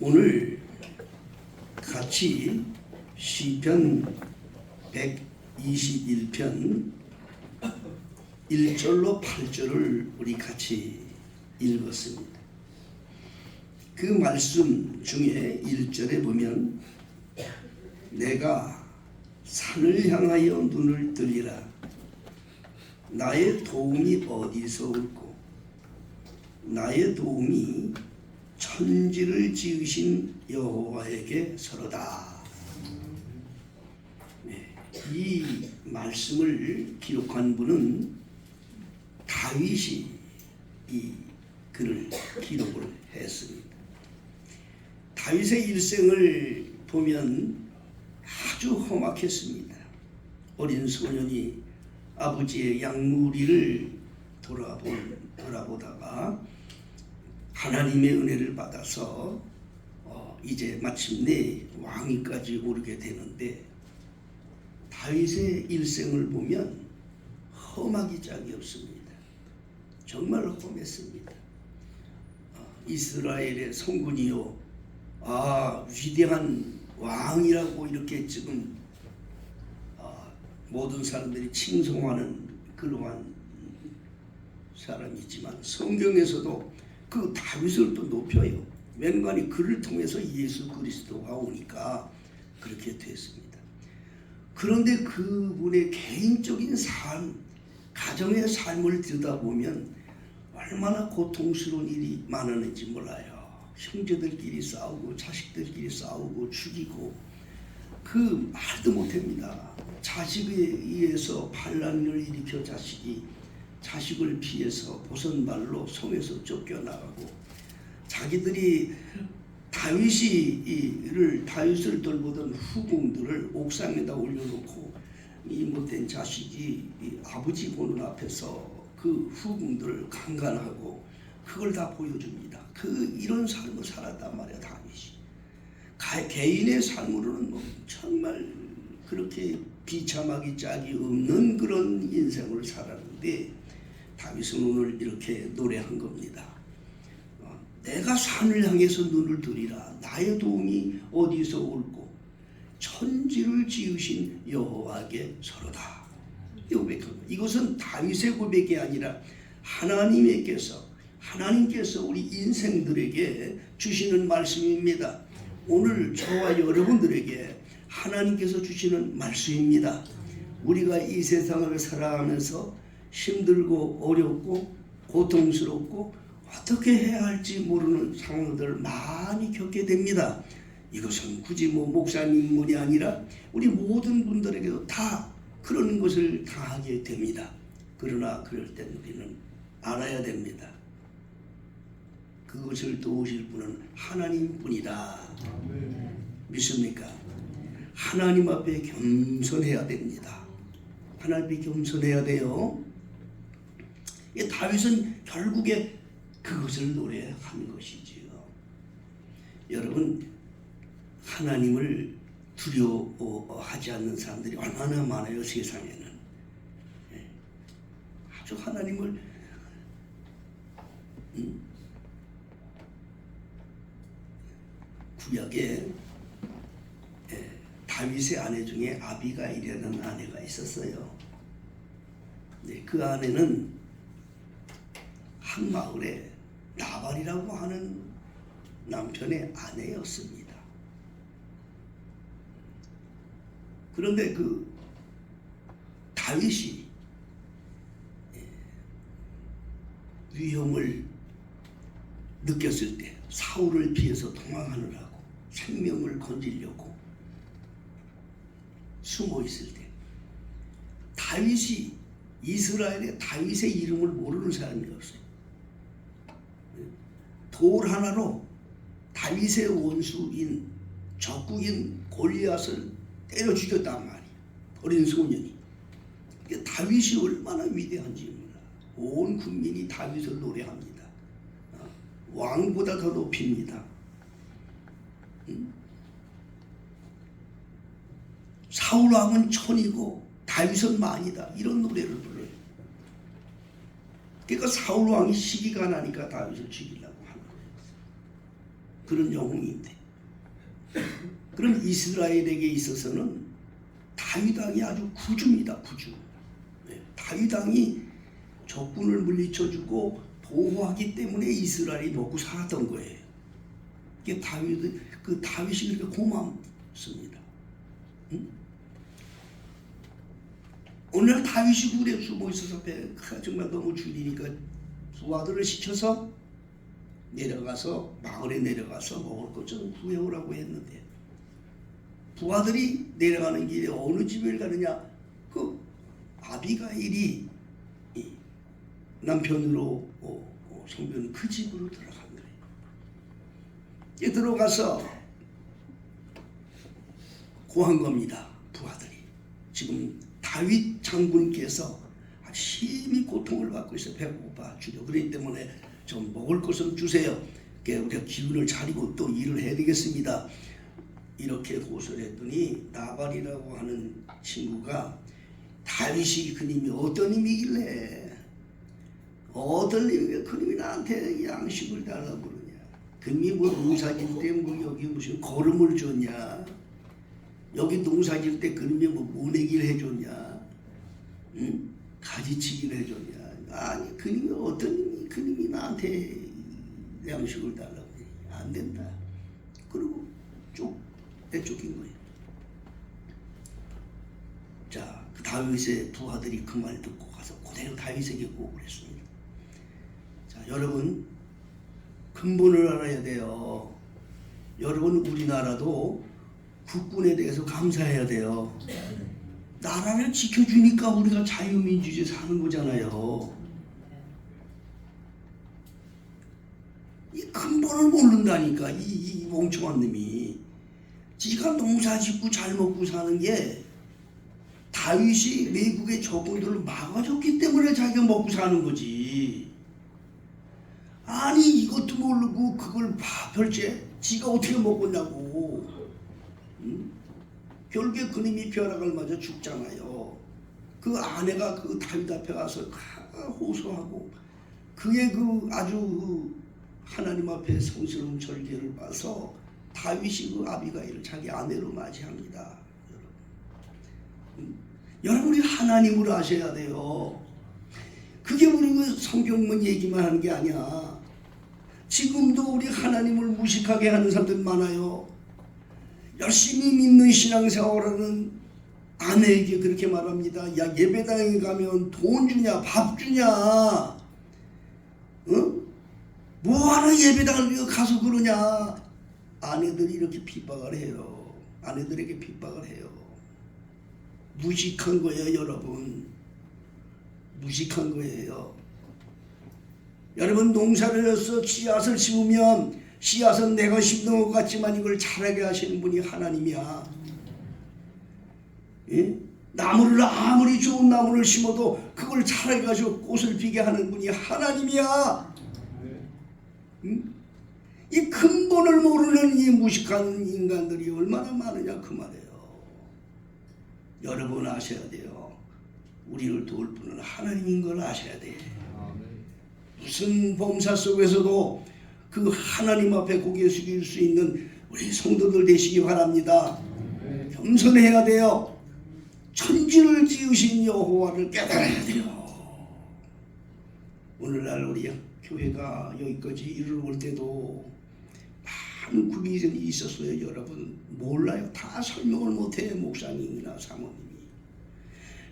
오늘 같이 시편 121편 1절로 8절을 우리 같이 읽었습니다. 그 말씀 중에 1절에 보면 내가 산을 향하여 눈을 들리라. 나의 도움이 어디서 올꼬? 나의 도움이 천지를 지으신 여호와에게 서로다. 이 말씀을 기록한 분은 다윗이 이 글을 기록을 했습니다. 다윗의 일생을 보면 아주 험악했습니다. 어린 소년이 아버지의 양무리를 돌아보다가 하나님의 은혜를 받아서 이제 마침내 왕위까지 오르게 되는데, 다윗의 일생을 보면 험하기 짝이 없습니다. 정말 험했습니다. 이스라엘의 성군이요, 위대한 왕이라고 이렇게 지금 모든 사람들이 칭송하는 그러한 사람이지만, 성경에서도 그 다윗을 또 높여요. 왠가니 그를 통해서 예수 그리스도가 오니까 그렇게 됐습니다. 그런데 그분의 개인적인 삶, 가정의 삶을 들여다보면 얼마나 고통스러운 일이 많았는지 몰라요. 형제들끼리 싸우고 자식들끼리 싸우고 죽이고, 그 말도 못합니다. 자식에 의해서 반란을 일으켜 자식을 피해서 보선발로 성에서 쫓겨나가고, 자기들이 다윗을 돌보던 후궁들을 옥상에다 올려놓고 이 못된 자식이 아버지 보는 앞에서 그 후궁들을 강간하고 그걸 다 보여줍니다. 이런 삶을 살았단 말이야, 다윗이. 개인의 삶으로는 정말 그렇게 비참하기 짝이 없는 그런 인생을 살았는데, 다윗은 오늘 이렇게 노래한 겁니다. 내가 산을 향해서 눈을 들이라. 나의 도움이 어디서 올꼬? 천지를 지으신 여호와에게 서로다. 이것은 다윗의 고백이 아니라 하나님께서 우리 인생들에게 주시는 말씀입니다. 오늘 저와 여러분들에게 하나님께서 주시는 말씀입니다. 우리가 이 세상을 살아가면서 힘들고 어렵고 고통스럽고 어떻게 해야 할지 모르는 상황들을 많이 겪게 됩니다. 이것은 굳이 목사님뿐이 아니라 우리 모든 분들에게도 다 그런 것을 당하게 됩니다. 그러나 그럴 땐 우리는 알아야 됩니다. 그것을 도우실 분은 하나님뿐이다. 믿습니까? 하나님 앞에 겸손해야 됩니다. 하나님 앞에 겸손해야 돼요. 다윗은 결국에 그것을 노래하는 것이지요. 여러분, 하나님을 두려워하지 않는 사람들이 얼마나 많아요, 세상에는. 아주 하나님을 구약에 다윗의 아내 중에 아비가일이라는 아내가 있었어요. 그 아내는 한 마을에 나발이라고 하는 남편의 아내였습니다. 그런데 그 다윗이 위험을 느꼈을 때, 사울을 피해서 도망하느라고 생명을 건지려고 숨어 있을 때, 이스라엘의 다윗의 이름을 모르는 사람이 없어요. 돌 하나로 다윗의 원수인 적국인 골리앗을 때려 죽였단 말이에요. 어린 소년이. 다윗이 얼마나 위대한지 몰라. 온 국민이 다윗을 노래합니다. 왕보다 더 높입니다. 사울 왕은 천이고 다윗은 만이다. 이런 노래를 불러요. 그러니까 사울 왕이 시기가 나니까 다윗을 죽이려고 하는 거예요. 그런 영웅인데, 그런 이스라엘에게 있어서는 다윗 왕이 아주 구주입니다. 구주. 다윗 왕이 적군을 물리쳐주고 보호하기 때문에 이스라엘이 먹고 살았던 거예요. 이게 다윗이 그렇게 고맙습니다. 응? 오늘 다윗이 굴에 숨어 있어서 배가 정말 너무 줄이니까 부하들을 시켜서 내려가서 마을에 내려가서 먹을 것 좀 구해오라고 했는데, 부하들이 내려가는 길에 어느 집을 가느냐, 그 아비가일이 남편으로 성변 그 집으로 들어간 거예요. 이제 들어가서 고한 겁니다. 부하들이 지금 다윗 장군께서 아주 심히 고통을 받고 있어. 배고파 주려. 그렇기 때문에 좀 먹을 것 좀 주세요. 우리가 기운을 차리고 또 일을 해야 되겠습니다. 이렇게 고소를 했더니 나발이라고 하는 친구가, 다윗이 그님이 어떤 님이길래 어떤 님이 그님이 나한테 양식을 달라고 그러냐, 그님이 뭐 농사질 때 뭐 여기 무슨 거름을 줬냐, 여기 농사질 때 그님이 뭐 모내기를 해줬냐, 응? 가지치기를 해줬냐. 아니 그님이 어떤 님이 그님이 나한테 양식을 달라고 그러냐. 안 된다. 그리고 내쫓긴 거예요. 자, 그 다윗의 부하들이 그 말 듣고 가서 그대로 다윗에게 고백을 했습니다. 자, 여러분 근본을 알아야 돼요. 여러분 우리나라도 국군에 대해서 감사해야 돼요. 나라를 지켜주니까 우리가 자유민주주의 사는 거잖아요. 이 근본을 모른다니까. 이 멍청한 놈이. 지가 농사짓고 잘 먹고 사는 게 다윗이 외국의 적군들을 막아줬기 때문에 자기가 먹고 사는 거지. 아니 이것도 모르고 그걸 별째 지가 어떻게 먹었냐고. 응? 결국에 그님이 벼락을 맞아 죽잖아요. 그 아내가 그 다윗 앞에 가서 호소하고 그의 그 아주 하나님 앞에 성스러운 절개를 봐서 다윗이 그 아비가일을 자기 아내로 맞이합니다. 여러분 우리 하나님을 아셔야 돼요. 그게 우리 그 성경문 얘기만 하는 게 아니야. 지금도 우리 하나님을 무식하게 하는 사람들 많아요. 열심히 믿는 신앙생활하는 아내에게 그렇게 말합니다. 야, 예배당에 가면 돈 주냐 밥 주냐, 응? 뭐하러 예배당을 가서 그러냐. 아내들이 이렇게 핍박을 해요. 아내들에게 핍박을 해요. 무식한 거예요, 여러분. 무식한 거예요. 여러분 농사를 해서 씨앗을 심으면 씨앗은 내가 심는 것 같지만 이걸 자라게 하시는 분이 하나님이야. 예? 나무를 아무리 좋은 나무를 심어도 그걸 자라게 하시고 꽃을 피게 하는 분이 하나님이야. 응? 이 근본을 모르는 이 무식한 인간들이 얼마나 많으냐 그 말이에요. 여러분 아셔야 돼요. 우리를 도울 분은 하나님인 걸 아셔야 돼. 무슨 범사 속에서도 그 하나님 앞에 고개 숙일 수 있는 우리 성도들 되시기 바랍니다. 겸손해야 돼요. 천지를 지으신 여호와를 깨달아야 돼요. 오늘날 우리 교회가 여기까지 이르러 때도 많은 구비전이 있었어요. 여러분 몰라요. 다 설명을 못해 목사님이나 사모님이.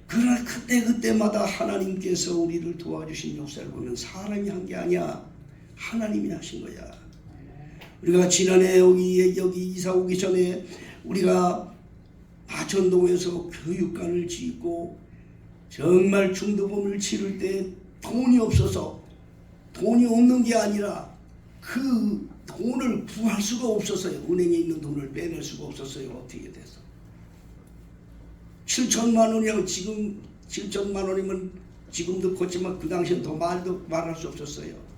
그러나 그때마다 하나님께서 우리를 도와주신 역사를 보면 사람이 한 게 아니야. 하나님이 하신 거야. 우리가 지난해 여기 이사 오기 전에 우리가 하천동에서 교육관을 짓고 정말 중도금을 치를 때 돈이 없어서, 돈이 없는 게 아니라 그 돈을 구할 수가 없었어요. 은행에 있는 돈을 빼낼 수가 없었어요. 어떻게 돼서 7천만 원이라고. 지금 7천만 원이면 지금도 컸지만 그 당시엔 더 말할 수 없었어요.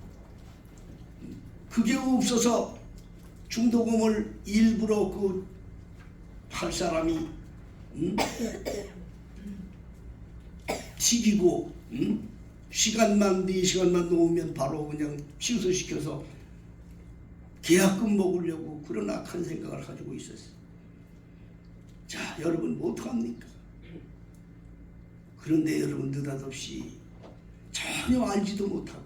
그게 없어서 중도금을 일부러 그 팔 사람이 튀기고 시간만 4시간만 놓으면 바로 그냥 취소시켜서 계약금 먹으려고 그런 악한 생각을 가지고 있었어요. 자, 여러분 뭐 어떡합니까? 그런데 여러분 느닷없이 전혀 알지도 못하고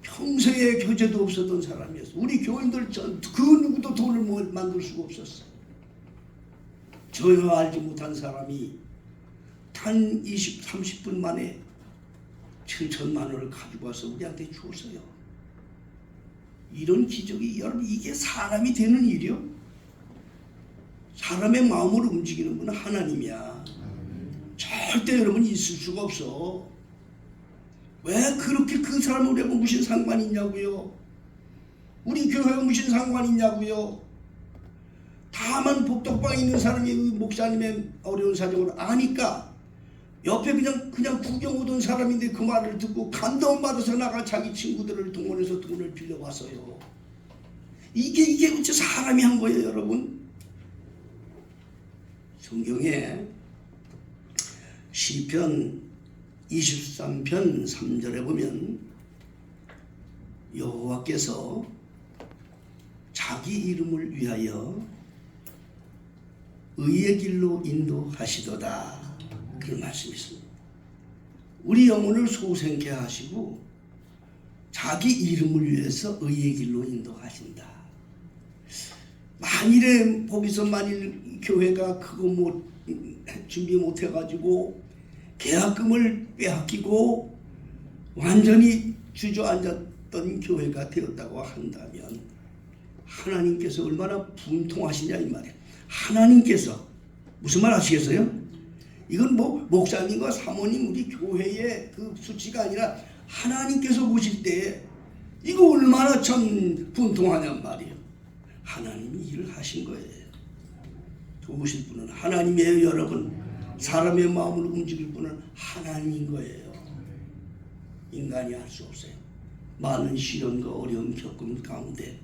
평소에 교제도 없었던 사람이었어요. 우리 교인들 그 누구도 돈을 만들 수가 없었어요. 전혀 알지 못한 사람이 단 20, 30분 만에 7천만 원을 가지고 와서 우리한테 주었어요. 이런 기적이, 여러분 이게 사람이 되는 일이요? 사람의 마음을 움직이는 분은 하나님이야. 절대 여러분 있을 수가 없어. 왜 그렇게 그 사람을 우리하고 무슨 상관이 있냐고요? 우리 교회와 무슨 상관이 있냐고요? 다만 복덕방에 있는 사람이 목사님의 어려운 사정을 아니까 옆에 그냥 구경 오던 사람인데 그 말을 듣고 감동받아서 나가 자기 친구들을 동원해서 돈을 빌려왔어요. 이게 어째 사람이 한 거예요, 여러분? 성경에 시편 23편 3절에 보면 여호와께서 자기 이름을 위하여 의의 길로 인도하시도다. 그런 말씀이 있습니다. 우리 영혼을 소생케 하시고 자기 이름을 위해서 의의 길로 인도하신다. 만일에 거기서 만일 교회가 그거 준비 못 해가지고 계약금을 빼앗기고 완전히 주저앉았던 교회가 되었다고 한다면 하나님께서 얼마나 분통하시냐 이 말이에요. 하나님께서 무슨 말 아시겠어요? 이건 목사님과 사모님 우리 교회의 그 수치가 아니라 하나님께서 보실 때 이거 얼마나 참 분통하냔 말이에요. 하나님이 일을 하신 거예요. 도우실 분은 하나님이에요, 여러분. 사람의 마음을 움직일 분은 하나님인 거예요. 인간이 할 수 없어요. 많은 시련과 어려움 겪은 가운데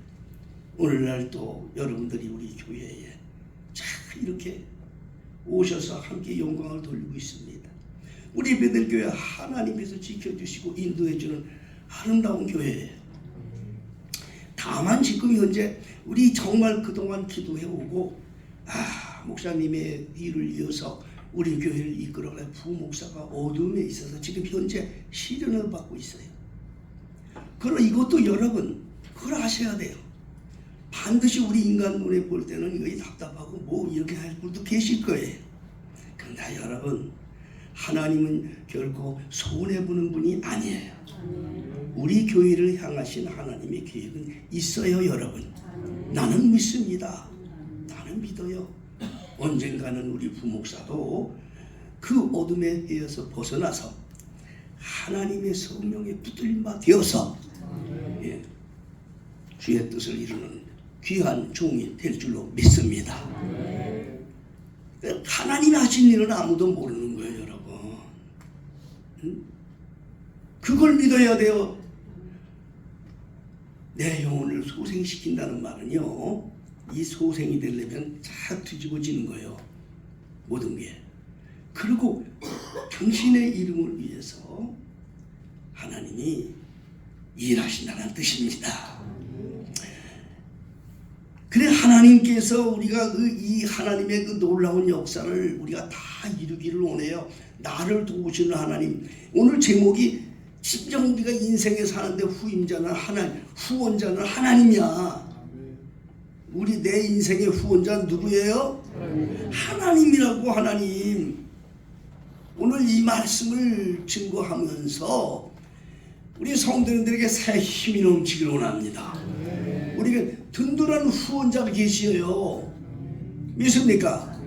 오늘날 또 여러분들이 우리 교회에 자 이렇게 오셔서 함께 영광을 돌리고 있습니다. 우리 베들교회 하나님께서 지켜주시고 인도해주는 아름다운 교회예요. 다만 지금 현재 우리 정말 그동안 기도해오고 목사님의 일을 이어서 우리 교회를 이끌어갈 부목사가 어둠에 있어서 지금 현재 시련을 받고 있어요. 그러나 이것도 여러분 그걸 아셔야 돼요. 반드시 우리 인간 눈에 볼 때는 이거 답답하고 이렇게 할 분도 계실 거예요. 그러나 여러분 하나님은 결코 손해보는 분이 아니에요. 우리 교회를 향하신 하나님의 계획은 있어요, 여러분. 나는 믿습니다. 나는 믿어요. 언젠가는 우리 부목사도 그 어둠에 의해서 벗어나서 하나님의 성령에 붙들림바 되어서 주의 뜻을 이루는 귀한 종이 될 줄로 믿습니다. 하나님이 하신 일은 아무도 모르는 거예요, 여러분. 그걸 믿어야 돼요. 내 영혼을 소생시킨다는 말은요, 이 소생이 되려면 다 뒤집어지는 거예요, 모든 게. 그리고 당신의 이름을 위해서 하나님이 일하신다는 뜻입니다. 그래 하나님께서 우리가 이 하나님의 그 놀라운 역사를 우리가 다 이루기를 원해요. 나를 도우시는 하나님. 오늘 제목이 진정 우리가 인생에 사는데 후원자는 하나님이야. 우리 내 인생의 후원자는 누구예요? 하나님이라고. 하나님. 오늘 이 말씀을 증거하면서 우리 성도님들에게 새 힘이 넘치기를 원합니다. 우리가 든든한 후원자가 계시어요. 믿습니까?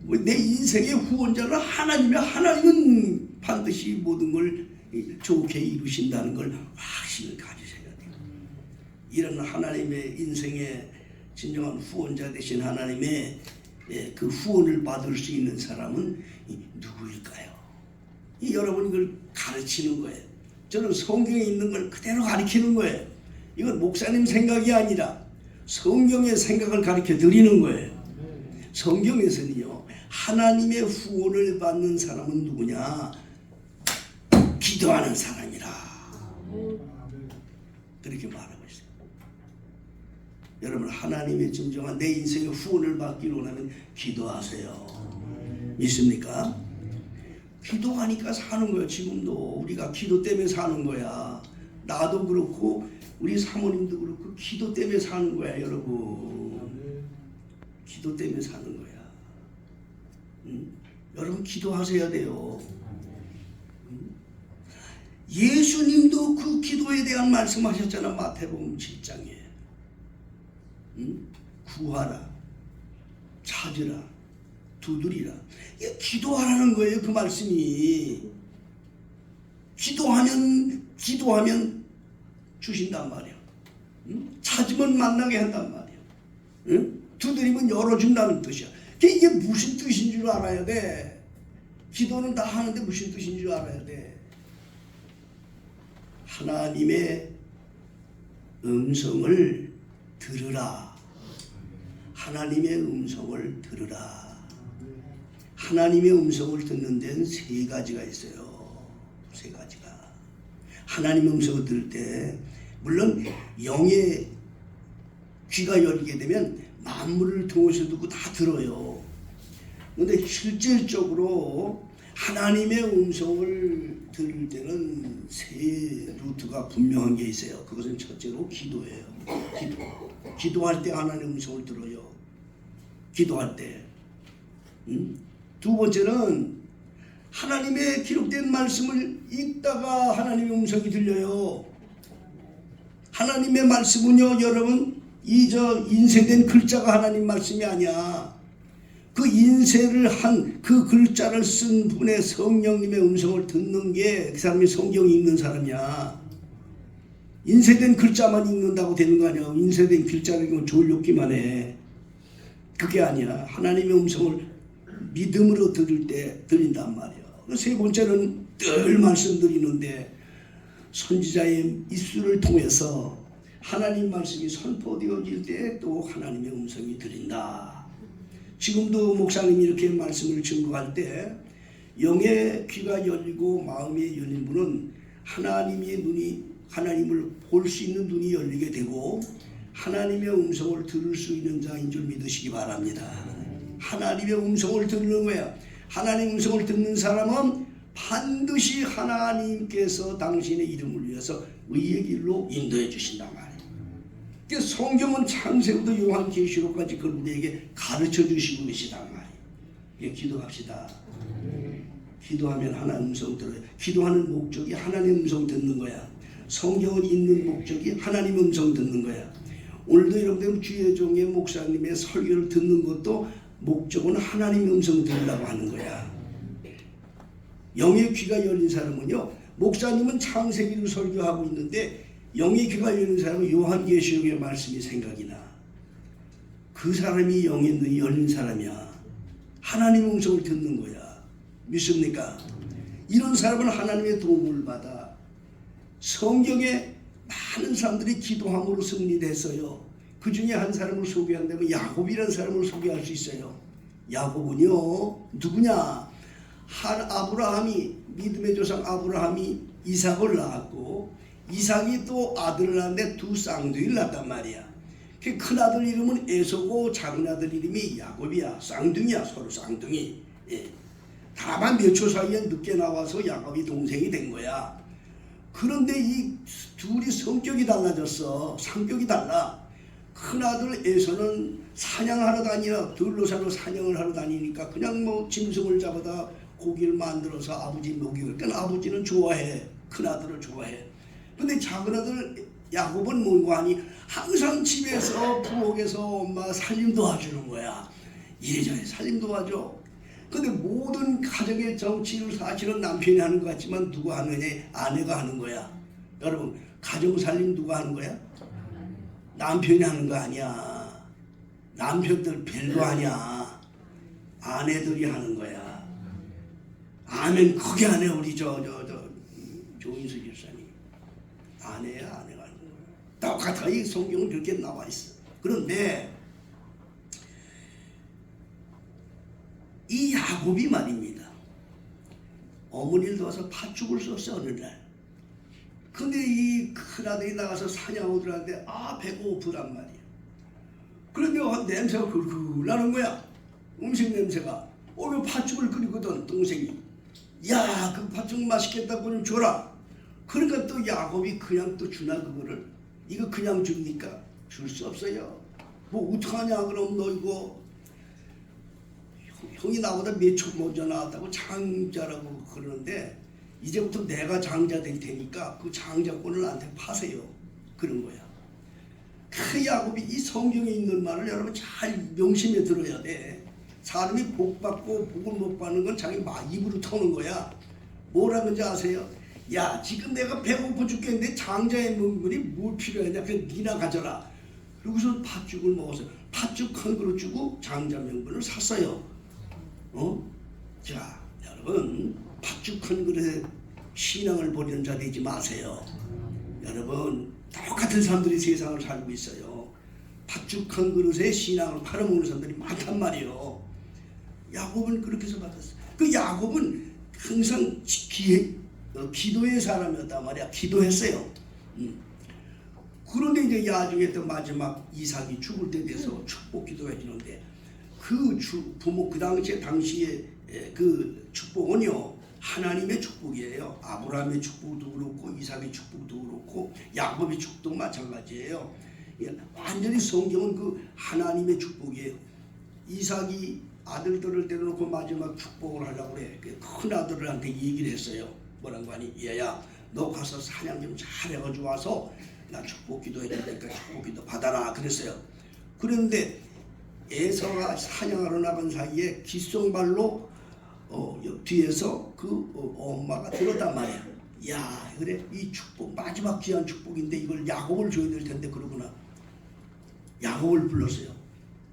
내 인생의 후원자는 하나님이야. 하나님은 반드시 모든 걸 좋게 이루신다는 걸 확신을 가지셔야 돼요. 이런 하나님의 인생의 진정한 후원자 되신 하나님의 그 후원을 받을 수 있는 사람은 누구일까요? 여러분 이걸 가르치는 거예요. 저는 성경에 있는 걸 그대로 가르치는 거예요. 이건 목사님 생각이 아니라 성경의 생각을 가르쳐 드리는 거예요. 성경에서는요, 하나님의 후원을 받는 사람은 누구냐? 기도하는 사람이라 그렇게 말하고 있어요. 여러분 하나님의 진정한 내 인생의 후원을 받기를 원하면 기도하세요. 믿습니까? 기도하니까 사는 거예요. 지금도 우리가 기도 때문에 사는 거야. 나도 그렇고 우리 사모님도 그렇고 기도 때문에 사는 거야, 여러분. 기도 때문에 사는 거야. 여러분 기도하셔야 돼요. 예수님도 그 기도에 대한 말씀하셨잖아. 마태복음 7장에 구하라, 찾으라, 두드리라. 이게 기도하라는 거예요. 그 말씀이. 기도하면 주신단 말이야. 찾으면 만나게 한단 말이야. 두드리면 열어준다는 뜻이야. 이게 무슨 뜻인 줄 알아야 돼. 기도는 다 하는데 무슨 뜻인 줄 알아야 돼. 하나님의 음성을 들으라. 하나님의 음성을 들으라. 하나님의 음성을 듣는 데는 세 가지가 있어요. 세 가지가. 하나님의 음성을 들을 때 물론 영의 귀가 열리게 되면 만물을 통해서 듣고 다 들어요. 그런데 실질적으로 하나님의 음성을 들을 때는 세 루트가 분명한 게 있어요. 그것은 첫째로 기도예요. 기도할 때 하나님의 음성을 들어요. 기도할 때. 두 번째는 하나님의 기록된 말씀을 읽다가 하나님의 음성이 들려요. 하나님의 말씀은요, 여러분, 인쇄된 글자가 하나님 말씀이 아니야. 그 인쇄를 한 그 글자를 쓴 분의 성령님의 음성을 듣는 게 그 사람이 성경 읽는 사람이야. 인쇄된 글자만 읽는다고 되는 거 아니야. 인쇄된 글자를 읽으면 졸렸기만 해. 그게 아니야. 하나님의 음성을 믿음으로 들을 때 들린단 말이야. 세 번째는 늘 말씀드리는데 선지자의 입술을 통해서 하나님 말씀이 선포되어질 때 또 하나님의 음성이 들린다. 지금도 목사님이 이렇게 말씀을 증거할 때 영의 귀가 열리고 마음이 열린 분은 하나님의 눈이, 하나님을 볼 수 있는 눈이 열리게 되고 하나님의 음성을 들을 수 있는 자인 줄 믿으시기 바랍니다. 하나님의 음성을 듣는 거야. 하나님의 음성을 듣는 사람은 반드시 하나님께서 당신의 이름을 위해서 의의 길로 인도해 주신단 말이에요. 성경은 창세부터 요한계시록까지 그걸 우리에게 가르쳐 주시고 계시단 말이에요. 기도합시다. 기도하면 하나님 음성 들어요. 기도하는 목적이 하나님 음성 듣는 거야. 성경을 읽는 목적이 하나님 음성 듣는 거야. 오늘도 여러분들 주의 종의 목사님의 설교를 듣는 것도 목적은 하나님 음성 들으려고 하는 거야. 영의 귀가 열린 사람은요, 목사님은 창세기를 설교하고 있는데 영의 귀가 열린 사람은 요한계시록의 말씀이 생각이 나. 그 사람이 영의 눈이 열린 사람이야. 하나님 음성을 듣는 거야. 믿습니까? 이런 사람은 하나님의 도움을 받아. 성경에 많은 사람들이 기도함으로 승리를 했어요. 그 중에 한 사람을 소개한다면 야곱이라는 사람을 소개할 수 있어요. 야곱은요, 누구냐? 아브라함이, 믿음의 조상 아브라함이 이삭을 낳았고 이삭이 또 아들을 낳는데 두 쌍둥이를 낳았단 말이야. 그 큰아들 이름은 에서고 작은아들 이름이 야곱이야. 쌍둥이야. 서로 쌍둥이. 예. 다만 몇 초 사이에 늦게 나와서 야곱이 동생이 된 거야. 그런데 이 둘이 성격이 달라졌어. 성격이 달라. 큰아들 에서는 사냥하러 다니나 들로사로 사냥을 하러 다니니까 그냥 뭐 짐승을 잡아다 고기를 만들어서 아버지 먹이고, 그러니까 아버지는 좋아해. 큰아들을 좋아해. 근데 작은아들 야곱은 뭔가 하니 항상 집에서 부엌에서 엄마 살림 도와주는 거야. 이래저래 살림 도와줘. 근데 모든 가정의 정치를 사실은 남편이 하는 것 같지만 누가 하느냐? 아내가 하는 거야. 여러분, 가정 살림 누가 하는 거야? 남편이 하는 거 아니야. 남편들 별로 아니야. 아내들이 하는 거야. 아멘. 그게 아내 우리 조인수 집사님. 아내야, 아내가 하는 거야. 똑같아. 이 성경은 그렇게 나와 있어. 그런데 이 야곱이 말입니다. 어머니를 도와서 팥죽을 썼어 어느 날. 근데 이 큰아들이 나가서 사냥하고 들어왔는데 배고프단 말이야. 막 냄새가 굴굴 나는 거야. 음식 냄새가. 왜 팥죽을 끓이거든 동생이. 야, 그 팥죽 맛있겠다고 좀 줘라. 그러니까 또 야곱이 그냥 또 주나 그거를. 이거 그냥 줍니까? 줄 수 없어요. 뭐 어떡하냐 그럼 너 이거 형이 나보다 몇 초 먼저 나왔다고 장자라고 그러는데 이제부터 내가 장자 될 테니까 그 장자권을 나한테 파세요. 그런 거야. 그 야곱이 이 성경에 있는 말을 여러분 잘 명심해 들어야 돼. 사람이 복 받고 복을 못 받는 건 자기 입으로 터는 거야. 뭐라 그런지 아세요? 야, 지금 내가 배고파 죽겠는데 장자의 명분이 뭘 필요하냐? 그냥 니나 가져라. 그러고서 팥죽을 먹었어요. 팥죽 한 그릇 주고 장자 명분을 샀어요. 자, 여러분 팥죽 한 그릇에 신앙을 버리는 자 되지 마세요. 여러분 똑같은 사람들이 세상을 살고 있어요. 팥죽 한 그릇에 신앙을 팔아먹는 사람들이 많단 말이에요. 야곱은 그렇게 해서 받았어요. 그 야곱은 항상 기도의 사람이었단 말이야. 기도했어요. 그런데 이제 나중에 또 마지막 이삭이 죽을 때 돼서 축복 기도해 주는데 그 부모 그 당시에 그 축복은요 하나님의 축복이에요. 아브라함의 축복도 그렇고 이삭의 축복도 그렇고 야곱의 축복도 마찬가지예요. 완전히 성경은 그 하나님의 축복이에요. 이삭이 아들들을 데려놓고 마지막 축복을 하려고 그래. 큰 아들한테 얘기를 했어요. 뭐라고 하니? 얘야 너 가서 사냥 좀 잘해가지고 와서 나 축복 기도해 줄 테니까 축복 기도 받아라 그랬어요. 그런데 에서가 사냥하러 나간 사이에 귓속말로 뒤에서 그 엄마가 들었단 말이야. 야, 그래 이 축복 마지막 귀한 축복인데 이걸 야곱을 줘야 될 텐데 그러구나. 야곱을 불렀어요.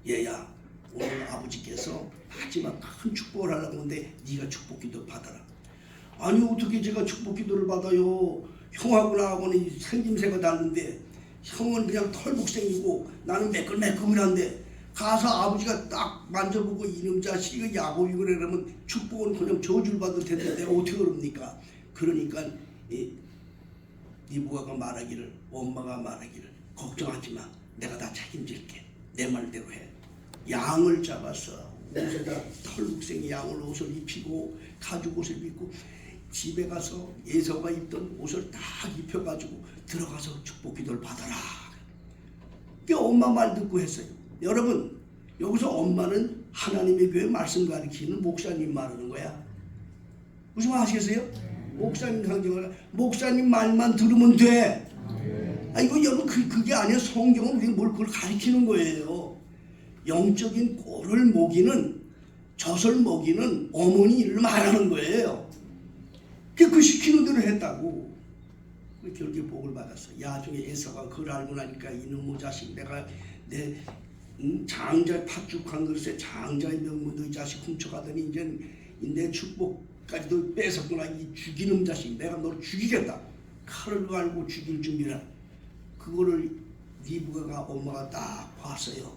얘야 오늘 아버지께서 마지막 큰 축복을 하려고 하는데 네가 축복 기도 받아라. 아니 어떻게 제가 축복 기도를 받아요? 형하고 나하고는 생김새가 다른데 형은 그냥 털복생이고 나는 매끌매끌한데 가서 아버지가 딱 만져보고 이놈 자식이 야곱이 그래 그러면 축복은 그냥 저주를 받을 텐데 내가 어떻게 그럽니까? 그러니까 리브가가 말하기를 엄마가 말하기를 걱정하지 마. 내가 다 책임질게. 내 말대로 해. 양을 잡아서 옷에다 털복생이 양을 옷을 입히고 가죽 옷을 입고 집에 가서 에서가 입던 옷을 딱 입혀가지고 들어가서 축복 기도를 받아라. 그 엄마 말 듣고 했어요. 여러분 여기서 엄마는 하나님의 교회 말씀 가르치는 목사님 말하는 거야. 무슨 말 아시겠어요? 목사님 상징을 목사님 말만 들으면 돼. 이거 여러분 그게 아니라 성경은 우리 뭘 그걸 가르치는 거예요. 영적인 꼴을 먹이는 젖을 먹이는 어머니 일을 말하는 거예요. 그 시키는 대로 했다고. 결국에 복을 받았어. 나중에 에서가 그걸 알고 나니까 이놈의 자식 내가 내 장자 팥죽한 그릇에 장자의 명분도 이 자식 훔쳐가더니 이제 내 축복까지도 뺏었구나. 이 죽이는 자식 내가 너를 죽이겠다. 칼을 갈고 죽일 준비라. 그거를 리브가가 엄마가 딱 봤어요.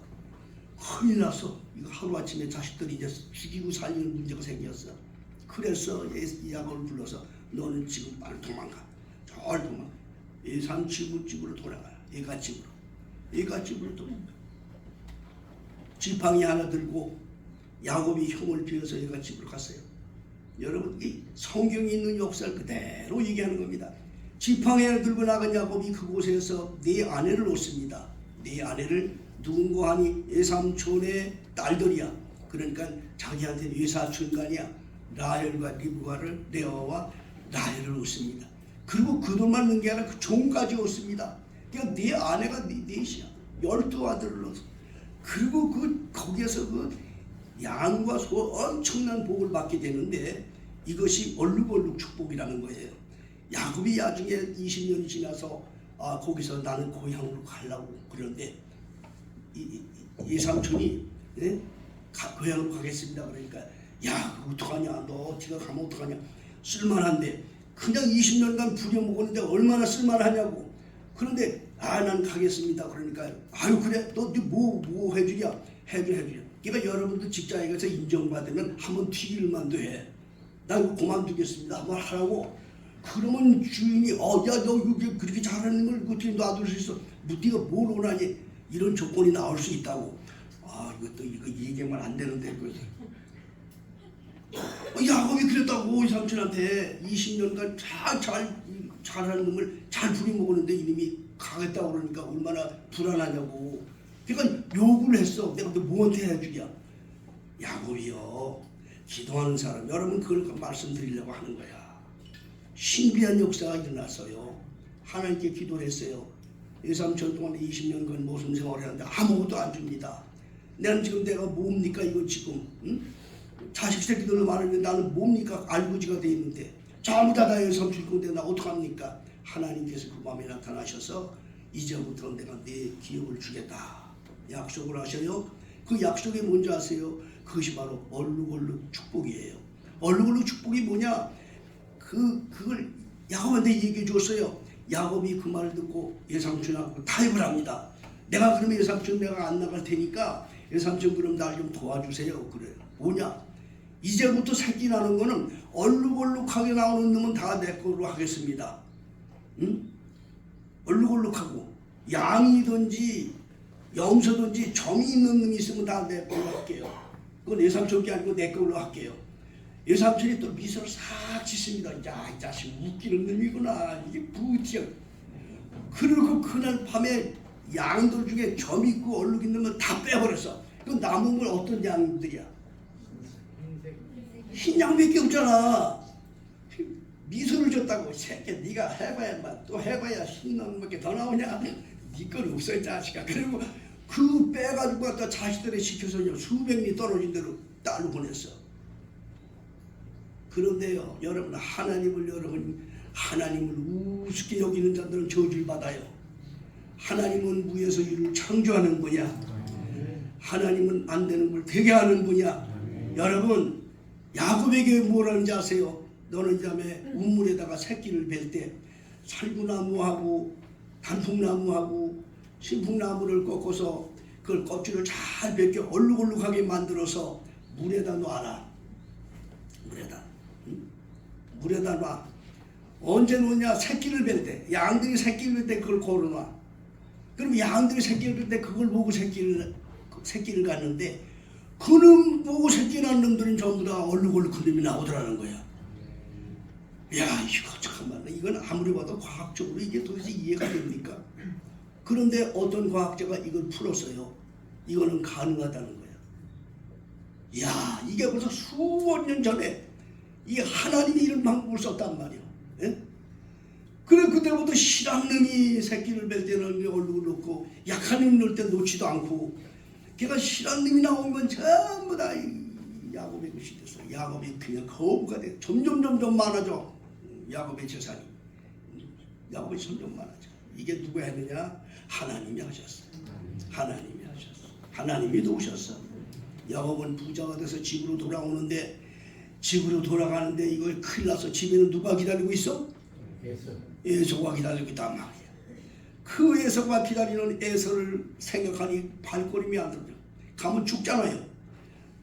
큰일 났어. 이거 하루아침에 자식들이 이제 죽이고 살리는 문제가 생겼어. 그래서 야곱을 불러서 너는 지금 빨리 도망가. 잘 도망가. 예산 집으로 돌아가요. 애가집으로 도망가. 지팡이 하나 들고 야곱이 형을 비워서 애가집으로 갔어요. 여러분 이 성경에 있는 역사를 그대로 얘기하는 겁니다. 지팡이를 들고 나간 야곱이 그곳에서 네 아내를 얻습니다. 네 아내를 누군가 하니 외삼촌의 딸들이야. 그러니까 자기한테 외사촌가 아니야. 라헬과 리브가를 레아와 라헬을 얻습니다. 그리고 그들만 넣은 게 아니라 그 종까지 얻습니다. 그러니까 네 아내가 넷이야. 12아들을 얻어. 그리고 거기에서 그 양과 소 엄청난 복을 받게 되는데 이것이 얼룩얼룩 축복이라는 거예요. 야곱이 나중에 20년이 지나서 거기서 나는 고향으로 가려고 그러는데 이 삼촌이 고향으로 가겠습니다. 그러니까 야 어떡하냐 너 어디가 가면 어떡하냐 쓸만한데 그냥 20년간 부려먹었는데 얼마나 쓸만하냐고. 그런데 난 가겠습니다. 그러니까 아유 그래 너 뭐 해주랴 해주랴. 그러니까 여러분도 직장에 가서 인정받으면 한번 튀길만도 해. 나 이거 그만두겠습니다. 한번 하라고. 그러면 주인이 야 너 이게 그렇게 잘하는 걸 어떻게 놔둘 수 있어? 네가 뭘 원하니? 이런 조건이 나올 수 있다고. 이것도 이거 얘기하면 안 되는데 야곱이 그랬다고 삼촌한테 20년간 잘하는 놈을 잘 부려먹었는데 이놈이 가겠다고 그러니까 얼마나 불안하냐고. 그러니까 욕을 했어. 내가 뭐한테 해주랴. 야곱이요, 기도하는 사람, 여러분 그걸 말씀드리려고 하는 거야. 신비한 역사가 일어났어요. 하나님께 기도를 했어요. 2-3천 동안 20년간 모순 생활을 했는데 아무것도 안 줍니다. 내가 뭡니까 이거 지금, 응? 자식 새끼들도 많은데 나는 뭡니까? 알구지가 돼 있는데 잘못하다 2-3천 건데 나 어떡합니까? 하나님께서 그 마음에 나타나셔서 이제부터 내가 내 기업을 주겠다 약속을 하셔요. 그 약속이 뭔지 아세요? 그것이 바로 얼룩얼룩 축복이에요. 얼룩얼룩 축복이 뭐냐? 그걸 야곱한테 얘기해 줬어요. 야곱이 그 말을 듣고 예삼촌하고 타협을 합니다. 내가 그러면 예삼촌 내가 안 나갈 테니까 예삼촌 그럼 날 좀 도와주세요. 그래요. 뭐냐? 이제부터 새끼 나는 거는 얼룩얼룩하게 나오는 놈은 다 내 거로 하겠습니다. 응? 얼룩얼룩하고 양이든지 염소든지 점이 있는 놈이 있으면 다 내 걸로 할게요. 그건 예삼촌이 아니고 내 걸로 할게요. 예삼촌이 또 미소를 싹 짓습니다. 야, 이 자식 웃기는 놈이구나. 이게 부티야. 그리고 그날 밤에 양들 중에 점 있고 얼룩 있는 건 다 빼버렸어. 그 남은 건 어떤 양들이야? 흰 양밖에 없잖아. 미소를 줬다고. 새끼 네가 해봐야만 또 해봐야 흰 놈밖에 더 나오냐? 네 건 없어 이 자식아. 그리고 그 빼가지고 갖다 자식들에 시켜서 수백 리 떨어진 데로 딸로 보냈어. 그런데요, 여러분 하나님을 우습게 여기는 자들은 저주를 받아요. 하나님은 무에서 일을 창조하는 분이야. 하나님은 안 되는 걸 되게 하는 분이야. 여러분, 야곱에게 뭐라는지 아세요? 너는 이 다음에 우물에다가 새끼를 뵐 때 살구나무하고 단풍나무하고 신풍나무를 꺾어서 그걸 껍질을 잘 벗겨 얼룩얼룩하게 만들어서 물에다 놔라. 물에다 놔. 언제 놓냐? 새끼를 뵐 때. 양들이 새끼를 뵐 때 그걸 걸어놔. 그럼 양들이 새끼를 뵐 때 그걸 보고 새끼를 갖는데 그놈 보고 새끼 낳는 놈들은 전부 다 얼룩얼룩한 놈이 나오더라는 거야. 야, 이거 잠깐만. 이건 아무리 봐도 과학적으로 이게 도대체 이해가 됩니까? 그런데 어떤 과학자가 이걸 풀었어요. 이거는 가능하다는 거야. 야, 이게 벌써 수억 년 전에 이 하나님이 이런 방법을 썼단 말이야. 예? 그래 그때부터 실한놈이 새끼를 뵐 때는 얼룩을 놓고 약한 놈이 놓을 때 놓지도 않고 걔가 실한놈이 나오면 전부 다 야곱의 것이 됐어. 야곱이 그냥 거부가 돼. 점점 많아져. 야곱의 재산이. 야곱이 점점 많아져. 이게 누가 했느냐? 하나님이 하셨어. 하나님이 도우셨어. 야곱은 부자가 돼서 집으로 돌아가는데 이걸 큰일 났어. 집에는 누가 기다리고 있어? 에서가 기다리고 있단 말이야. 그 에서가 기다리는 에서를 생각하니 발걸음이 안 들어요. 가면 죽잖아요.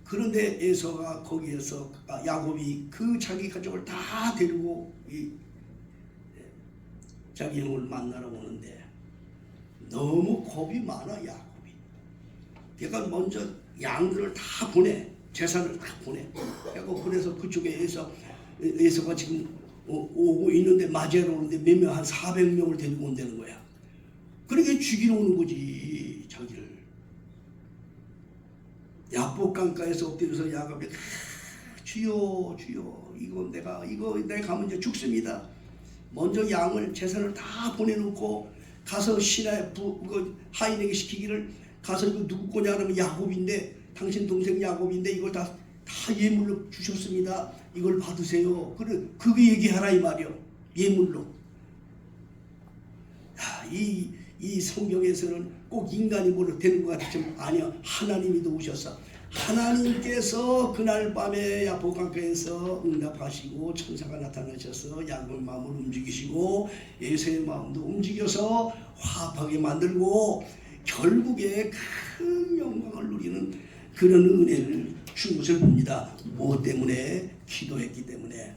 그런데 에서가 거기에서 야곱이 그 자기 가족을 다 데리고 자기 형을 만나러 오는데 너무 겁이 많아 야곱이. 걔가 먼저 양들을 다 보내. 재산을 다 보내. 그리고 보내서 그쪽에 에서가 지금 오고 있는데 맞이하러 오는데 몇 명 한 400명을 데리고 온다는 거야. 그러니까 죽이러 오는 거지 자기를. 야복강가에서 엎드려서 야곱이 주여 이거 내가 가면 이제 죽습니다. 먼저 양을 재산을 다 보내놓고 가서 신하의 하인에게 시키기를 가서 이거 누구 거냐 하면 야곱인데 당신 동생 야곱인데 이걸 다 예물로 주셨습니다. 이걸 받으세요. 그게 얘기하라 이 말이요. 예물로. 이 성경에서는 꼭 인간이 뭐로 되는 것 같지만 아니야. 하나님이 도우셨어. 하나님께서 그날 밤에 야복강가에서 응답하시고 천사가 나타나셔서 야곱의 마음을 움직이시고 에서의 마음도 움직여서 화합하게 만들고 결국에 큰 영광을 누리는 그런 은혜를 준 것을 봅니다. 무엇 때문에? 기도했기 때문에.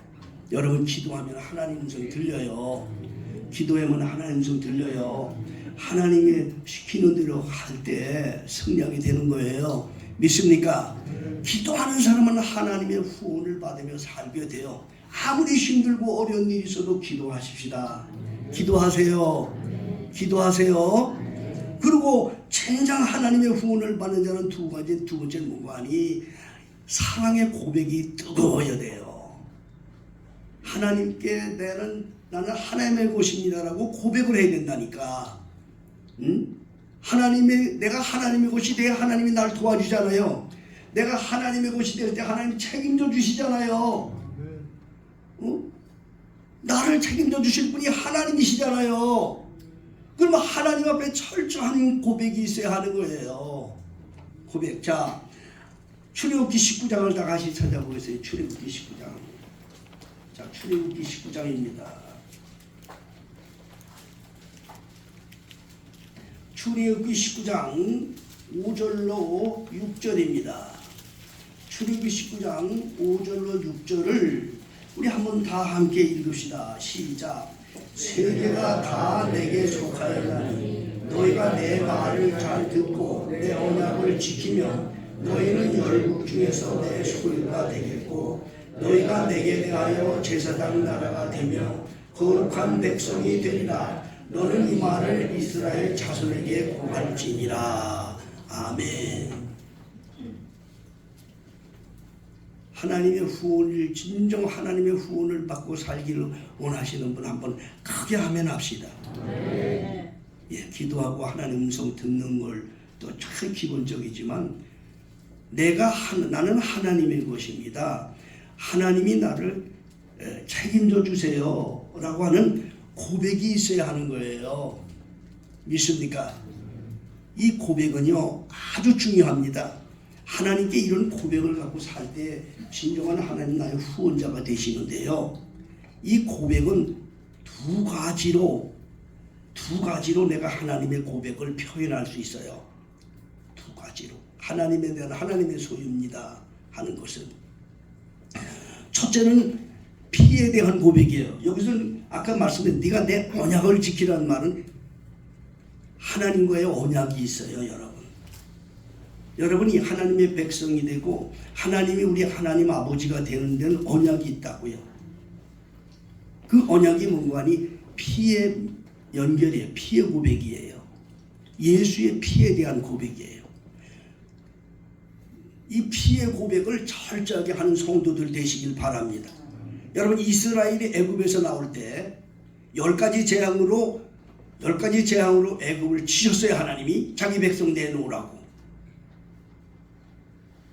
여러분 기도하면 하나님 음성이 들려요. 기도하면 하나님 음성 들려요. 하나님이 시키는 대로 할 때 승리하게 되는 거예요. 믿습니까? 기도하는 사람은 하나님의 후원을 받으며 살게 돼요. 아무리 힘들고 어려운 일이 있어도 기도하십시다. 기도하세요. 기도하세요. 그리고 젠장 하나님의 후원을 받는 자는 두 번째는 뭔가 하니 사랑의 고백이 뜨거워야 돼요. 하나님께 나는 하나님의 것입니다라고 고백을 해야 된다니까. 응? 내가 하나님의 것이 돼야 하나님이 나를 도와주잖아요. 내가 하나님의 것이 될 때 하나님이 책임져 주시잖아요. 나를 책임져 주실 분이 하나님이시잖아요. 그러면 하나님 앞에 철저한 고백이 있어야 하는 거예요. 고백. 자, 출애굽기 19장을 다 같이 찾아보겠어요. 출애굽기 19장. 자, 출애굽기 19장입니다. 출애굽기 19장 5절로 6절입니다. 출애굽기 19장 5절로 6절을 우리 한번 다 함께 읽읍시다. 시작. 세계가 다 내게 속하였나니 너희가 내 말을 잘 듣고 내 언약을 지키면 너희는 열국 중에서 내 소유가 되겠고 너희가 내게 대하여 제사장 나라가 되며 거룩한 백성이 되리라. 너는 이 말을 이스라엘 자손에게 고할지니라. 아멘. 하나님의 후원을 진정 하나님의 후원을 받고 살기를 원하시는 분 한번 크게 아멘합시다. 예, 기도하고 하나님 음성 듣는 걸 또 참 기본적이지만 나는 하나님의 것입니다. 하나님이 나를 책임져 주세요 라고 하는 고백이 있어야 하는 거예요. 믿습니까? 이 고백은요 아주 중요합니다. 하나님께 이런 고백을 갖고 살 때 진정한 하나님 나의 후원자가 되시는데요. 이 고백은 두 가지로 내가 하나님의 고백을 표현할 수 있어요. 두 가지로. 하나님에 대한 하나님의 소유입니다 하는 것은 첫째는 피에 대한 고백이에요. 여기서는 아까 말씀드린 네가 내 언약을 지키라는 말은 하나님과의 언약이 있어요. 여러분이 하나님의 백성이 되고 하나님이 우리 하나님 아버지가 되는 데는 언약이 있다고요. 그 언약이 뭔가 하니 피의 연결이에요. 피의 고백이에요. 예수의 피에 대한 고백이에요. 이 피의 고백을 철저하게 하는 성도들 되시길 바랍니다. 여러분 이스라엘이 애굽에서 나올 때 10가지 재앙으로 애굽을 치셨어요. 하나님이 자기 백성 내놓으라고.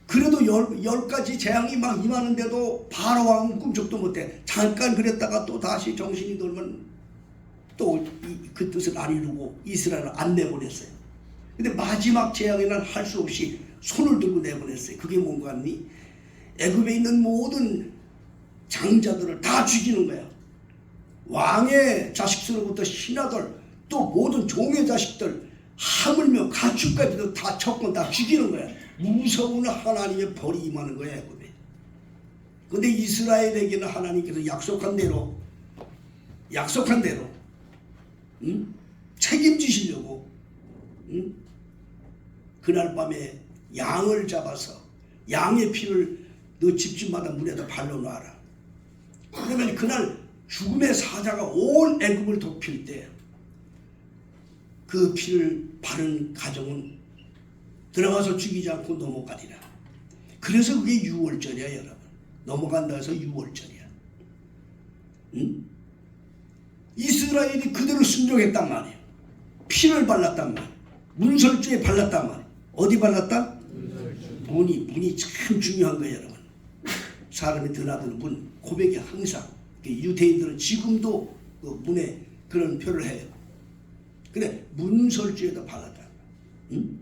그래도 10가지 재앙이 막 임하는데도 바로 왕은 꿈쩍도 못해. 잠깐 그랬다가 또 다시 정신이 돌면 또 그 뜻을 안 이루고 이스라엘을 안 내보냈어요. 근데 마지막 재앙에는 할 수 없이 손을 들고 내보냈어요. 그게 뭔가 하니 애굽에 있는 모든 장자들을 다 죽이는 거야. 왕의 자식들로부터 신하들 또 모든 종의 자식들 하물며 가축까지도 다 척건 다 죽이는 거야. 무서운 하나님의 벌이 임하는 거야 애굽에. 근데 이스라엘에게는 하나님께서 약속한 대로 책임지시려고 그날 밤에 양을 잡아서 양의 피를 너 집집마다 문에다 발라놔라. 그러면 그날 죽음의 사자가 온 애굽을 덮일 때 그 피를 바른 가정은 들어가서 죽이지 않고 넘어가리라. 그래서 그게 유월절이야 여러분. 넘어간다 해서 유월절이야. 응? 이스라엘이 그대로 순종했단 말이에요. 피를 발랐단 말이에요. 문설주에 발랐단 말이에요. 어디 발랐다? 문이 참 중요한 거예요 여러분. 사람이 드나드는 문, 고백이 항상 유대인들은 지금도 그 문에 그런 표를 해요. 그래 문설주에다 발랐다. 응?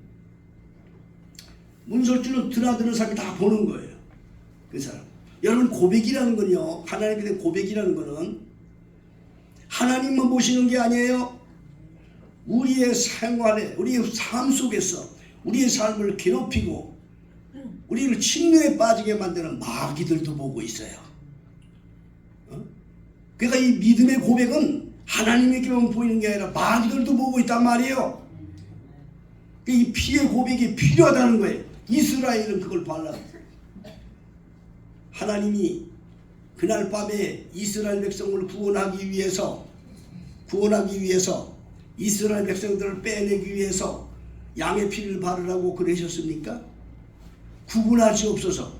문설주는 드나드는 사람이 다 보는 거예요. 그 사람. 여러분 고백이라는 건요. 하나님에 대한 고백이라는 거는 하나님만 보시는 게 아니에요. 우리의 생활에 우리의 삶 속에서 우리의 삶을 괴롭히고 우리를 침노에 빠지게 만드는 마귀들도 보고 있어요. 그러니까 이 믿음의 고백은 하나님에게만 보이는 게 아니라 마귀들도 보고 있단 말이에요. 이 피의 고백이 필요하다는 거예요. 이스라엘은 그걸 발랐어요. 하나님이 그날 밤에 이스라엘 백성을 구원하기 위해서 이스라엘 백성들을 빼내기 위해서 양의 피를 바르라고 그러셨습니까? 구분할 수 없어서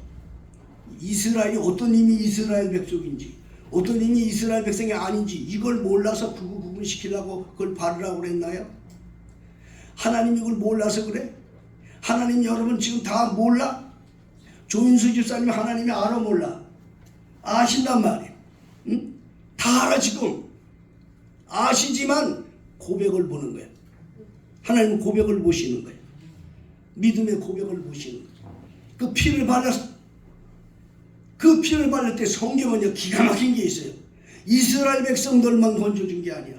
이스라엘이 어떤 힘이 이스라엘 백성인지 어떤 힘이 이스라엘 백성이 아닌지 이걸 몰라서 구분시키려고 그걸 바르라고 그랬나요? 하나님이 이걸 몰라서 그래? 하나님 여러분 지금 다 몰라? 조인수 집사님 하나님이 알아 몰라? 아신단 말이에요. 응? 다 알아 지금. 아시지만 고백을 보는 거예요. 하나님은 고백을 보시는 거예요. 믿음의 고백을 보시는 거예요. 그 피를 바를 때 성경은요 기가 막힌 게 있어요. 이스라엘 백성들만 건져준 게 아니야.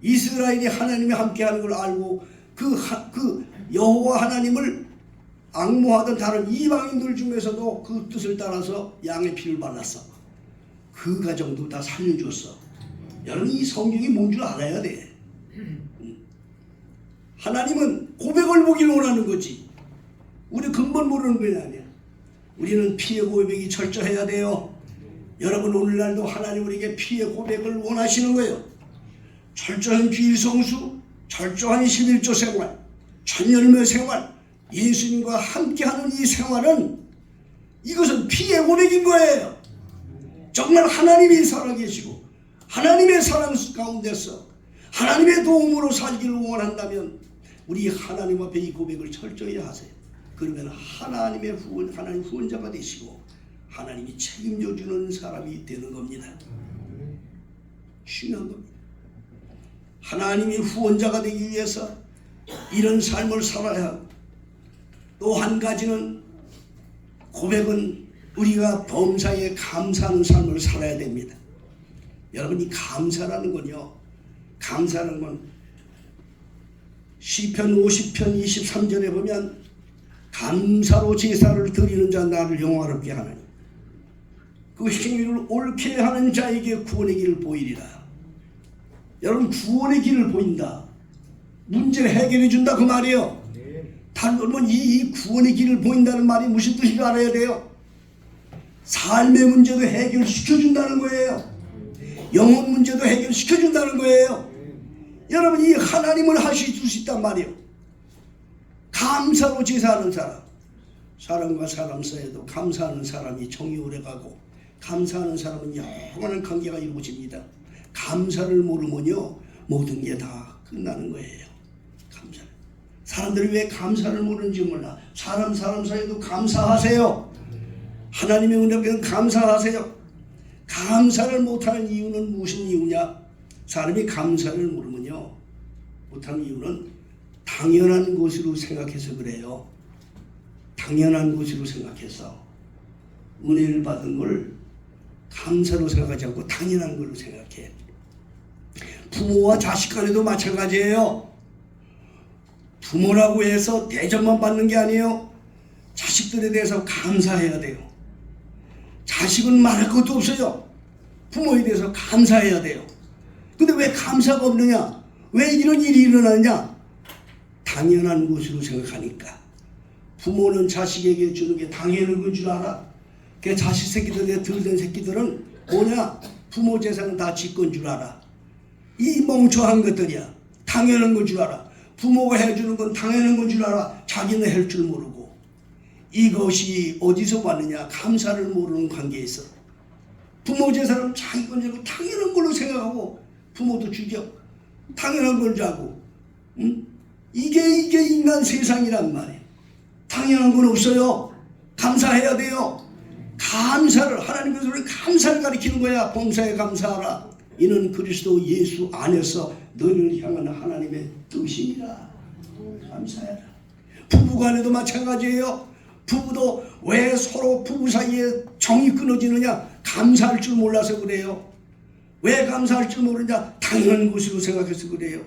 이스라엘이 하나님이 함께하는 걸 알고 그 여호와 하나님을 앙모하던 다른 이방인들 중에서도 그 뜻을 따라서 양의 피를 발랐어. 그 가정도 다 살려줬어. 여러분 이 성경이 뭔 줄 알아야 돼. 하나님은 고백을 보기를 원하는 거지. 우리 근본 모르는 게 아니야. 우리는 피의 고백이 철저해야 돼요. 여러분 오늘날도 하나님 우리에게 피의 고백을 원하시는 거예요. 철저한 귀일성수, 철저한 11조 생활, 천열매 생활, 예수님과 함께하는 이 생활은 이것은 피의 고백인 거예요. 정말 하나님이 살아계시고 하나님의 사랑 가운데서 하나님의 도움으로 살기를 원한다면 우리 하나님 앞에 이 고백을 철저히 하세요. 그러면 하나님 후원자가 되시고 하나님이 책임져주는 사람이 되는 겁니다. 중요한 겁니다. 하나님이 후원자가 되기 위해서 이런 삶을 살아야 하고 또 한 가지는 고백은 우리가 범사에 감사하는 삶을 살아야 됩니다. 여러분 이 감사라는 건요. 감사라는 건 시편 50편 23절에 보면 감사로 제사를 드리는 자 나를 영화롭게 하나니 그 행위를 옳게 하는 자에게 구원의 길을 보이리라. 여러분 구원의 길을 보인다. 문제를 해결해 준다 그 말이에요. 단번은 이 구원의 길을 보인다는 말이 무슨 뜻인지 알아야 돼요. 삶의 문제도 해결시켜 준다는 거예요. 영혼 문제도 해결시켜 준다는 거예요. 여러분 이 하나님을 하실 수 있단 말이에요. 감사로 제사하는 사람, 사람과 사람 사이에도 감사하는 사람이 정이 오래가고 감사하는 사람은 영원한 관계가 이루어집니다. 감사를 모르면요 모든 게 다 끝나는 거예요. 감사. 사람들이 왜 감사를 모르는지 몰라. 사람 사이에도 감사하세요. 하나님의 은혜에 감사하세요. 감사를 못하는 이유는 무슨 이유냐? 사람이 감사를 모르면요 못하는 이유는 당연한 것으로 생각해서 그래요. 당연한 것으로 생각해서 은혜를 받은 걸 감사로 생각하지 않고 당연한 걸로 생각해. 부모와 자식 간에도 마찬가지예요. 부모라고 해서 대접만 받는 게 아니에요. 자식들에 대해서 감사해야 돼요. 자식은 말할 것도 없어요. 부모에 대해서 감사해야 돼요. 근데 왜 감사가 없느냐? 왜 이런 일이 일어나느냐? 당연한 것으로 생각하니까. 부모는 자식에게 주는 게 당연한 건 줄 알아. 그 자식 새끼들에 들된 새끼들은 뭐냐? 부모 재산은 다 지 건 줄 알아. 이 멍청한 것들이야. 당연한 건 줄 알아. 부모가 해주는 건 당연한 건 줄 알아. 자기는 할 줄 모르고. 이것이 어디서 왔느냐? 감사를 모르는 관계에서. 부모 재산은 자기 건 줄 알고 당연한 걸로 생각하고 부모도 죽여. 당연한 걸 자고. 응? 이게 인간 세상이란 말이에요. 당연한 건 없어요. 감사해야 돼요. 감사를 하나님께서 우리 감사를 가리키는 거야. 범사에 감사하라. 이는 그리스도 예수 안에서 너희를 향한 하나님의 뜻이니라. 감사해라. 부부간에도 마찬가지예요. 부부도 왜 서로 부부 사이에 정이 끊어지느냐? 감사할 줄 몰라서 그래요. 왜 감사할 줄 모르냐? 당연한 것으로 생각해서 그래요.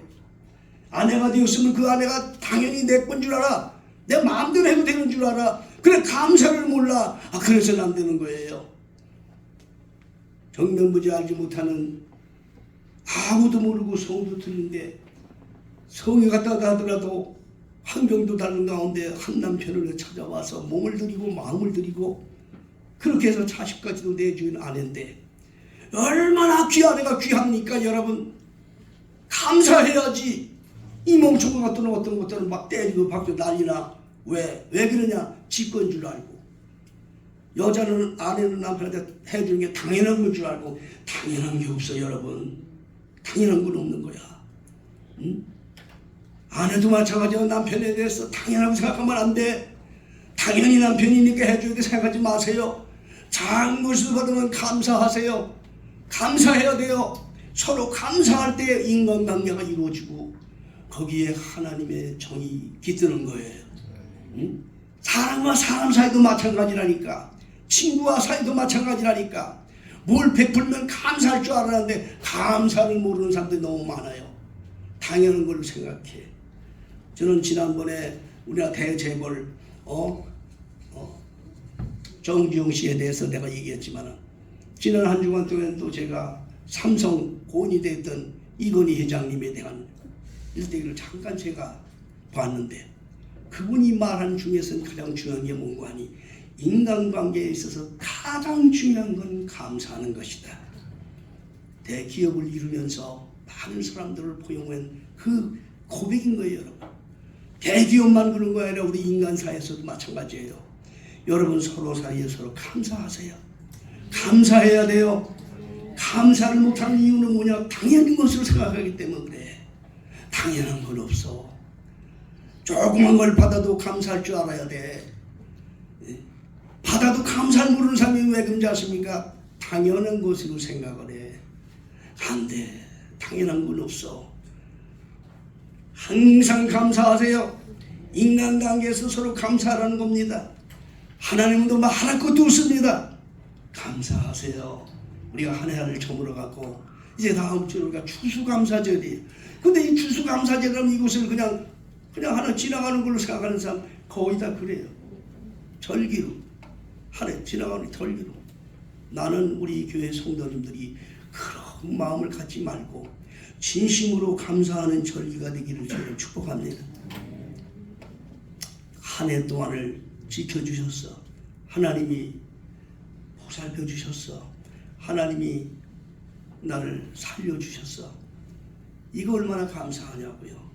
아내가 되었으면 그 아내가 당연히 내 건 줄 알아. 내 마음대로 해도 되는 줄 알아. 그래 감사를 몰라. 그래서는 안 되는 거예요. 정명부지 알지 못하는 아무도 모르고 성도 틀린데 성에 갔다 하더라도 환경도 다른 가운데 한 남편을 찾아와서 몸을 들이고 마음을 들이고 그렇게 해서 자식까지도 내준 아내인데 얼마나 귀하네가 귀합니까 여러분. 감사해야지. 이 멍청한 같은 어떤 것들은 막 때리고 박고 난리나. 왜 그러냐? 지건 줄 알고. 여자는 아내는 남편한테 해주는 게 당연한 걸 줄 알고. 당연한 게 없어 여러분. 당연한 건 없는 거야. 응? 아내도 마찬가지로 남편에 대해서 당연하고 생각하면 안 돼. 당연히 남편이니까 해줘야 돼 생각하지 마세요. 작은 것을 받으면 감사하세요. 감사해야 돼요. 서로 감사할 때 인간관계가 이루어지고 거기에 하나님의 정이 깃드는 거예요. 응? 사람과 사람 사이도 마찬가지라니까. 친구와 사이도 마찬가지라니까. 뭘 베풀면 감사할 줄 알았는데 감사를 모르는 사람들이 너무 많아요. 당연한 걸 생각해. 저는 지난번에 우리나라 대재벌 정주영 씨에 대해서 내가 얘기했지만 지난 한 주간 동안 또 제가 삼성 고인이 됐던 이건희 회장님에 대한 일대기를 잠깐 제가 봤는데 그분이 말한 중에서는 가장 중요한 게 뭔가 하니 인간관계에 있어서 가장 중요한 건 감사하는 것이다. 대기업을 이루면서 많은 사람들을 포용한 그 고백인 거예요 여러분. 대기업만 그런 거 아니라 우리 인간사에서도 마찬가지예요. 여러분 서로 사이에 서로 감사하세요. 감사해야 돼요. 감사를 못하는 이유는 뭐냐? 당연한 것으로 생각하기 때문에 그래. 당연한 건 없어. 조그만 걸 받아도 감사할 줄 알아야 돼. 받아도 감사를 모르는 사람이 왜 그런지 아십니까? 당연한 것으로 생각을 해. 안 돼. 당연한 건 없어. 항상 감사하세요. 인간관계에서 서로 감사하라는 겁니다. 하나님도 말할 것도 없습니다. 감사하세요. 우리가 한 해를 저물어갖고 이제 다음 주에 우리가 추수감사절이에요. 근데 이 추수감사절은 이것을 그냥 하나 지나가는 걸로 생각하는 사람 거의 다 그래요. 절기로 한 해 지나가는 절기로. 나는 우리 교회 성도님들이 그런 마음을 갖지 말고 진심으로 감사하는 절기가 되기를 저는 축복합니다. 한 해 동안을 지켜주셨어. 하나님이 보살펴 주셨어. 하나님이 나를 살려주셨어. 이거 얼마나 감사하냐고요.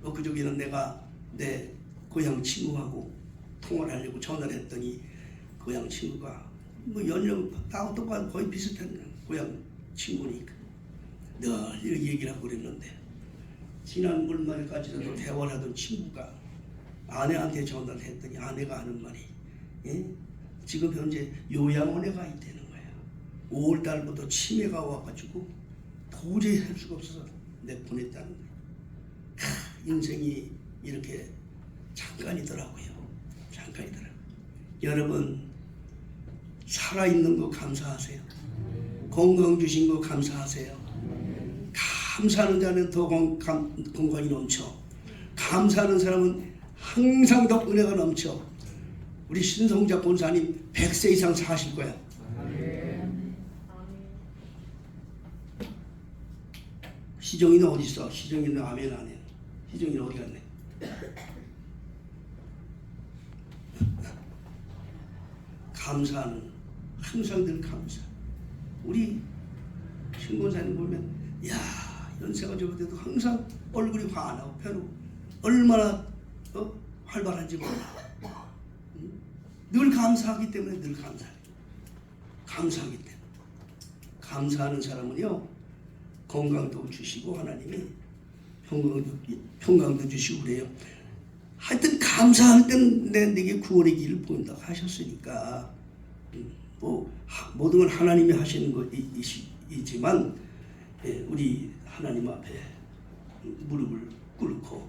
엊그저께는 내가 내 고향 친구하고 통화를 하려고 전화를 했더니 고향 친구가 뭐 연령 나하고 거의 비슷한 고향 친구니까 늘 이렇게 얘기를 하고 그랬는데 지난 월말까지도 대화를 하던 친구가 아내한테 전화를 했더니 아내가 하는 말이 지금 현재 요양원에 가 있다는 거야. 5월달부터 치매가 와가지고 도저히 할 수가 없어서 내보냈다는 거야. 인생이 이렇게 잠깐이더라고요. 잠깐이더라고요. 여러분 살아있는 거 감사하세요. 건강 주신 거 감사하세요. 감사하는 자는 더 건강이 넘쳐. 감사하는 사람은 항상 더 은혜가 넘쳐. 우리 신성자 권사님 100세 이상 사실 거야. 시정이는 어디 있어? 시정이는 아멘 안 해. 시정이는 어디 갔네? 감사는 항상 늘 감사. 우리 신권사님 보면 야 연세가 적어도 항상 얼굴이 환하고 펴고 얼마나 활발한지 몰라. 늘 감사하기 때문에 늘 감사해. 감사하기 때문에. 감사하는 사람은요 건강도 주시고 하나님이 평강도 주시고 그래요. 하여튼 감사할 때는 내게 구원의 길을 보인다고 하셨으니까 뭐 모든 건 하나님이 하시는 것이지만 우리 하나님 앞에 무릎을 꿇고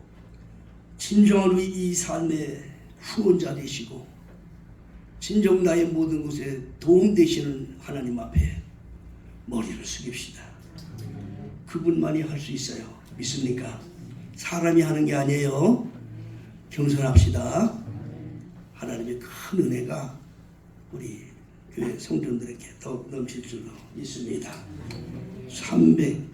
진정한 이 삶의 후원자 되시고 진정 나의 모든 것에 도움 되시는 하나님 앞에 머리를 숙입시다. 그분만이 할 수 있어요. 믿습니까? 사람이 하는 게 아니에요. 겸손합시다. 하나님의 큰 은혜가 우리 교회 성도들에게 더 넘칠 줄로 믿습니다. 310